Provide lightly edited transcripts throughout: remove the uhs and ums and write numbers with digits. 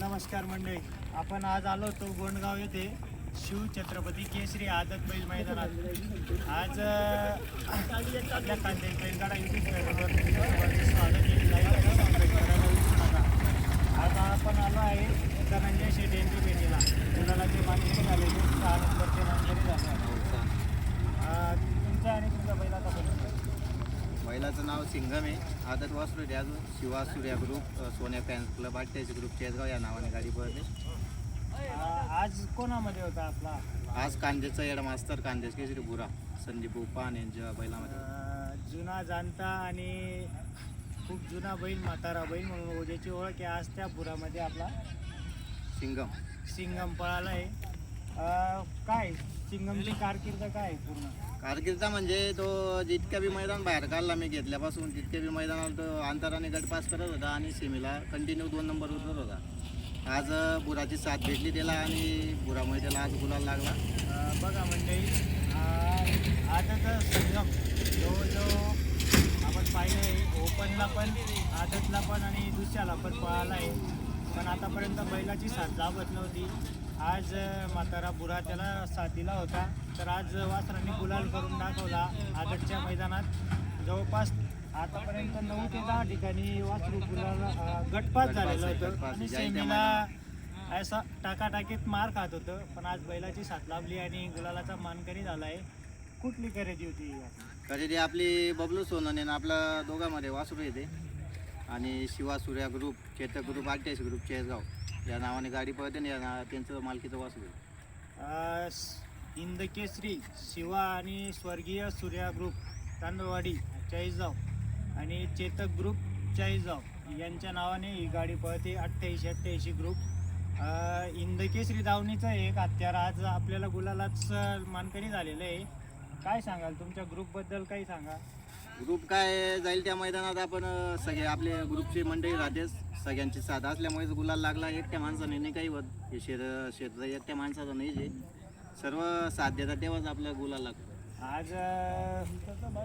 नमस्कार मंडळी. आपण आज आलो होतो गोंडगाव येथे शिव छत्रपती केसरी आदत बैल मैदानात. आज आपल्या कांदे बैलगाडा युट्यूब चॅनलवर स्वागत आज आपण आलो आहे धनंजय शेट यांची भेटीला. मुलाला जे मानकरी झालेले 6 नंबरचे मानकरी झाले. तुमचा आणि तुमच्या बैलाचा परिचय. बैलाचं नाव सिंगम आहे. आदत वासरू आहे. अजून शिवा सूर्या ग्रुप, सोन्या फॅन्स क्लब, आट्याची ग्रुप, केसगाव या नावाने गाडी पळते. आज कोणामध्ये होता आपला? आज कांदेचा येडा मास्तर, कांदेच केसरी बुरा, संदीप उपान यांच्या बैलामध्ये. जुना जाणता आणि खूप जुना बैल, म्हातारा बैल म्हणून ज्याची ओळख आहे. आज त्या बुरामध्ये आपला सिंगम पळाला आहे. काय सिंगमची कारकीर्द काय आहे पूर्ण? कारकीर्द म्हणजे तो जितक्या बी मैदान बाहेर काढला मी घेतल्यापासून, तितक्या बी मैदानाला तो अंतराने गट पास करत होता आणि सेमीला कंटिन्यू 2 नंबर उतरत होता. आज बुराची साथ भेटली त्याला आणि बुरामुळे त्याला आज गुलाल लागला. बघा मंडळी, आदत संगम जवळजवळ आपण पाहिलं आहे. ओपनला पण, आदतला पण आणि दुसऱ्याला पण पळाला आहे. पण आतापर्यंत बैलाची साथ लाभत नव्हती. आज म्हातारा बुरा त्याला साथ दिला होता. तर आज वासरांनी गुलाल करून दाखवला. आदतच्या मैदानात जवळपास आतापर्यंत 9 ते 10 ठिकाणी वासरू गुलाल गटपास झालेलं होतं आणि सेमीला असं टाकाटाकीत मार खात होतं. पण आज बैलाची साथ लाभली आणि गुलालाचा मानकरी झाला आहे. कुठली खरेदी होती? खरेदी आपली बबलू सोनने आपला दोघांमध्ये वासरू येते आणि शिवा सूर्या ग्रुप, चेतक ग्रुप, आट्याची ग्रुप, केसगाव या नावाने गाडी पळते आणि त्यांचं मालकीचं वासरू आहे. हिंदकेसरी शिवा आणि स्वर्गीय सूर्या ग्रुप तांदळवाडी चाळीसगाव आणि चेतक ग्रुप चाळीसगाव यांच्या नावाने ही गाडी पळते. 88 ग्रुप. हिंदकेसरी दावणीचं एक हत्यार आज आपल्याला गुलालाच मानकरी झालेलं आहे. काय सांगाल तुमच्या ग्रुपबद्दल? काही सांगा. ग्रुप काय जाईल त्या मैदानात. आपण सगळे आपले ग्रुपची मंडळी राहतेच. सगळ्यांची साथ असल्यामुळेच गुलाल लागला. एकट्या माणसाने नाही काही होत. हे क्षेत्र एकट्या माणसाचं नाही. जे सर्व साथ देतात तेव्हाच आपला गुलाल लागतो. आज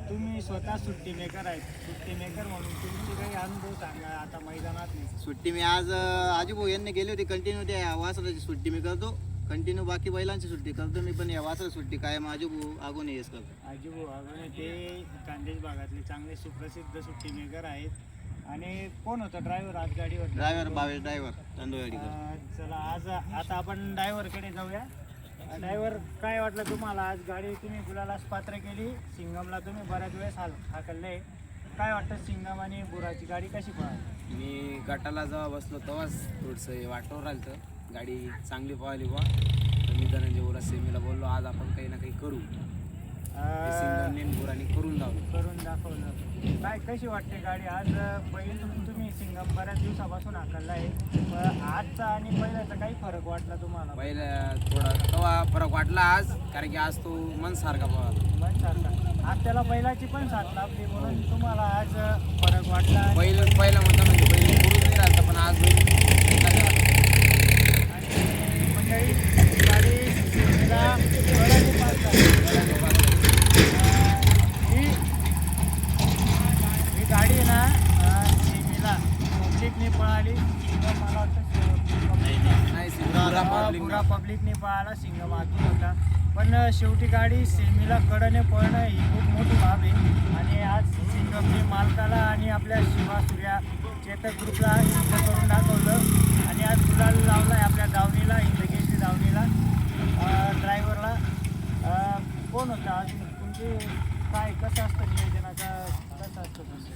तुम्ही स्वतः सुट्टी मेकर आहेत. सुट्टी मेकर म्हणून तुमचे काही अनुभव सांगा आता मैदानात. सुट्टी मी आज आजूभाऊ यांनी गेली होती. कंटिन्यू त्या वासराची सुट्टी मी करतो. कंटिन्यू बाकी बैलांची सुट्टी करतो मी, पण या वासरा सुट्टी काय आजूभाऊ आगून येस करतो. आजूभाऊ आगून ते कांदेज भागातले चांगले सुप्रसिद्ध सुट्टी मेकर आहेत. आणि कोण होतं ड्रायव्हर आज गाडीवर? ड्रायव्हर तांदूळवाडी. चला आज आता आपण ड्रायव्हरकडे जाऊया. ड्रायव्हर, काय वाटलं तुम्हाला आज गाडी तुम्ही गुलालास पात्र केली? सिंगमला तुम्ही बऱ्याच वेळेस हाकलले. काय वाटतं सिंगम आणि बुराची गाडी कशी पळाली? मी गटाला जेव्हा बसलो तेव्हाच थोडंसं वाटवर राहिलं तर गाडी चांगली पळाली बा. तर मी धनंजय बुरा सेमीला बोललो आज आपण काही ना काही करू. सिंगमने बुराने करून दाखवलं. काय कशी वाटते गाडी आज? बैल तुम्ही सिंगम बऱ्याच दिवसापासून हाकलला आहे. आजचा आणि पहिल्याचा काही फरक वाटला तुम्हाला? पहिल्या थोडा तेव्हा फरक वाटला आज, कारण की आज तो मनसारखा पळाला. मनसारखा. आज त्याला बैलाची पण साथ लाभली म्हणून तुम्हाला आज फरक वाटला. पहिला म्हणता म्हणजे बैल पुरुष नाही राहता, पण आज बैल मंडळी गाडी ही गाडी ना सेमीला पब्लिकने पळाली. मला वाटतं पुरा पब्लिकने पळाला. सिंगम आतून होता. पण शेवटी गाडी सेमीला कडने पळणं ही खूप मोठी बाब आहे. आणि आज सिंगमने मालकाला आणि आपल्या शिवा सूर्या चेतक ग्रुपला सिद्ध करून दाखवलं. आणि आज गुलाल लावला आहे आपल्या दावणीला, हिंदकेसरी दावणीला. ड्रायव्हरला कोण होता आज? तुमचे काय कसं असतं नियोजनाचा? कसं असतं तुमचं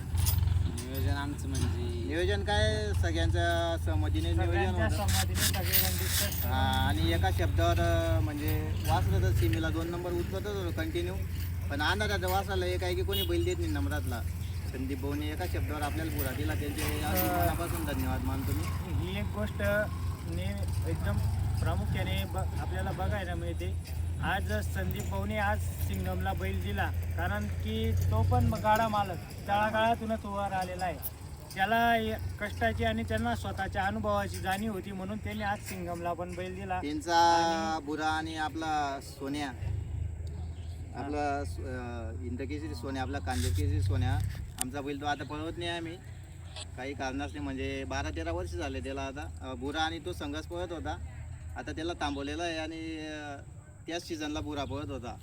नियोजन? आमचं म्हणजे नियोजन काय सगळ्यांच्या सहमतीने नियोजन होतं. सगळेजण डिस्कस. आणि एका शब्दावर म्हणजे वासरं तर सीमेला 2 नंबर उचलतच होतं कंटिन्यू. पण अंदाजाच्या वासाला एक आहे की कोणी बैल देत नाही नंबरातला. संदीप भाऊने एका शब्दावर आपल्याला बुरा दिला. त्यांचे मनापासून धन्यवाद मानतो मी. ही एक गोष्ट एकदम प्रामुख्याने आपल्याला बघायला मिळते. आज संदीप भाऊने आज सिंगमला बैल दिला, कारण की तो पण गाडा मालक तळागाळातूनच वर आलेला आहे. त्याला कष्टाची आणि त्यांना स्वतःच्या अनुभवाची जाणीव होती म्हणून त्यांनी आज सिंगमला पण बैल दिला. त्यांचा बुरा आणि आपला सोन्या, आपला हिंदकेसरी सोन्या, आपला कांदेकेसरी सोन्या आमचा बैल तो आता पळवत नाही आम्ही. काही कारणासने म्हणजे 12-13 वर्ष झाले त्याला आता बुरा आणि तो संघर्ष पळत होता. आता त्याला थांबवलेला आहे आणि त्याच सीझनला बुरा पळत होता.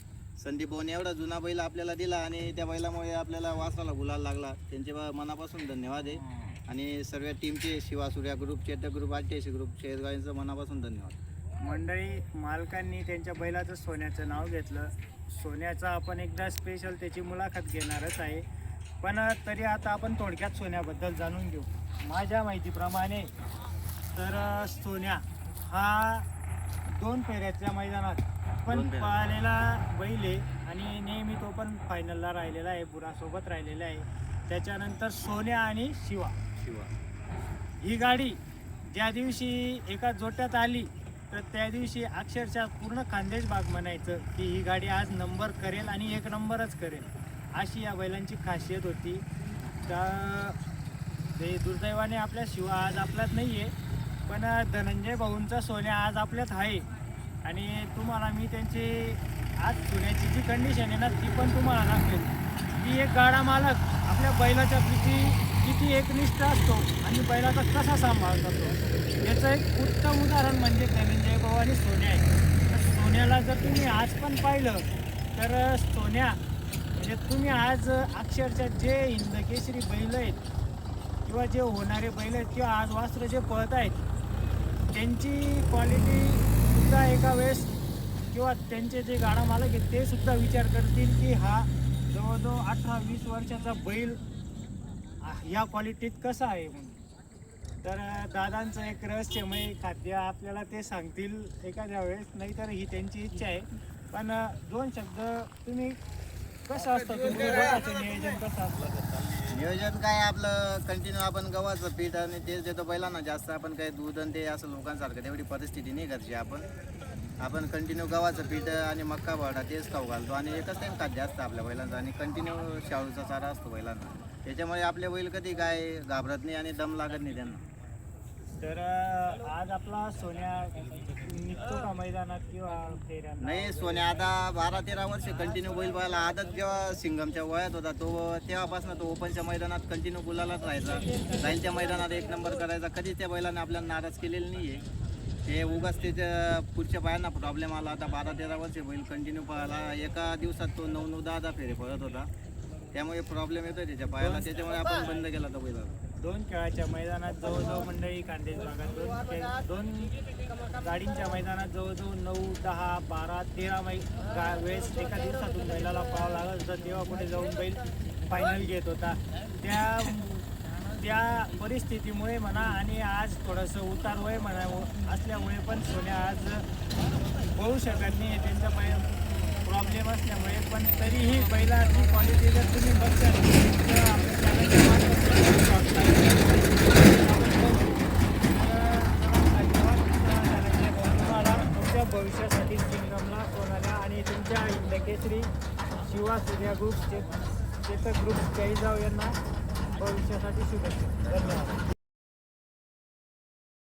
संदीप भाऊने एवढा जुना बैल आपल्याला दिला आणि त्या बैलामुळे आपल्याला वासराला गुलाल लागला. त्यांचे मनापासून धन्यवाद आहे. आणि सर्व टीमचे Shiva Surya group, Chetak group, RTS group, Shergaon यांचं मनापासून धन्यवाद. मंडळी, मालकांनी त्यांच्या बैलाचं सोन्याचं नाव घेतलं. सोन्याचं आपण एकदा स्पेशल त्याची मुलाखत घेणारच आहे, पण तरी आता आपण थोडक्यात सोन्याबद्दल जाणून घेऊ. माझ्या माहितीप्रमाणे तर सोन्या हा 2 फेऱ्याच्या मैदानात पण दोन फेऱ्या. पळालेला बैल आहे आणि नेहमी तो पण फायनलला राहिलेला आहे, बुरासोबत राहिलेला आहे. त्याच्यानंतर सोन्या आणि शिवा ही गाडी ज्या दिवशी एका जोट्यात आली तर त्या दिवशी अक्षरशः पूर्ण खानदेश भाग म्हणायचं की ही गाडी आज नंबर करेल आणि 1 नंबरच करेल, अशी या बैलांची खासियत होती. तर ते दुर्दैवाने आपल्या शिवा आज आपल्यात नाही आहे, पण धनंजय भाऊंचा सोन्या आज आपल्यात आहे. आणि तुम्हाला मी त्यांची आज सोन्याची जी कंडिशन आहे ना ती पण तुम्हाला दाखवेल की एक गाडा मालक आपल्या बैलाच्या किती एकनिष्ठ असतो आणि बैलाचा कसा सांभाळ करतो. याचं एक उत्तम उदाहरण म्हणजे धनंजय भाऊ आणि सोन्या आहे. तर सोन्याला जर तुम्ही आज पण पाहिलं तर सोन्या म्हणजे तुम्ही आज अक्षरशः जे हिंदकेसरी बैल आहेत किंवा जे होणारे बैल आहेत किंवा आज वासरं जे पळत आहेत त्यांची क्वालिटी सुद्धा एका वेळेस किंवा त्यांचे जे गाडा मालक आहेत ते सुद्धा विचार करतील की हा जवळजवळ 18-20 वर्षाचा बैल ह्या क्वालिटीत कसा आहे म्हणून. तर दादांचं एक रहस्यमय खाद्य आपल्याला ते सांगतील एखाद्या वेळेस, नाहीतर ही त्यांची इच्छा आहे. पण 2 शब्द तुम्ही कसं असतं तुमचं गव्हाचं नियोजन कसं असतं? नियोजन काय आपलं कंटिन्यू आपण गव्हाचं पीठ आणि तेच देतो बैलांना. जास्त आपण काही दूध आणि ते असं लोकांसारखं तेवढी परिस्थिती नाही घरची. आपण कंटिन्यू गव्हाचं पीठ आणि मक्का भाडा तेच खाऊ घालतो आणि एकच टाईम खाद्य असतं आपल्या बैलांचं आणि कंटिन्यू शाळूचा चारा असतो बैलांना. त्याच्यामुळे आपले बैल कधी काय घाबरत नाही आणि दम लागत नाही त्यांना. तर आज आपला सोन्या निघतो का मैदानात किंवा फेऱ्यांना? नाही, सोन्या आता 12-13 वर्ष कंटिन्यू बैल पाहायला. आदत जेव्हा सिंगमच्या वयात होता तेव्हापासून तो ओपनच्या मैदानात कंटिन्यू गुलालाच राहायचा. जाईल मैदानात 1 नंबर करायचा. कधीच त्या बैलाने आपल्याला नाराज केलेलं नाही आहे. ते उगाच त्याच्या पुढच्या पायांना प्रॉब्लेम आला. आता 12-13 वर्ष बैल कंटिन्यू पळाला. एका दिवसात तो 9-10 फेरे पळत होता. त्यामुळे प्रॉब्लेम येतोय त्याच्या पायाला. त्याच्यामुळे आपण बंद केला तो बैल. 2 खेळाच्या मैदानात जवळजवळ मंडळी खानदेश भागात 2 गाडींच्या मैदानात जवळजवळ 9, 10, 12, 13 वेळेस एका दिवसातून बैलाला पळावं लागत होतं. तेव्हा कुठे जाऊन बैल फायनल घेत होता. त्या परिस्थितीमुळे म्हणा आणि आज थोडंसं उतार वय म्हणा असल्यामुळे पण सोन्या आज पळू शकत नाही. त्यांचा प्रॉब्लेम असल्यामुळे पण तरीही बैलाची क्वालिटी जर तुम्ही बघशाल तर आपल्या चॅनलच्या तुम्हाला तुमच्या भविष्यासाठी सिंगमला सोनाल्या आणि तुमच्या हिंदकेसरी शिवा सूर्या ग्रुप, चेतक ग्रुप, जयजाव यांना भविष्यासाठी शुभेच्छा. धन्यवाद.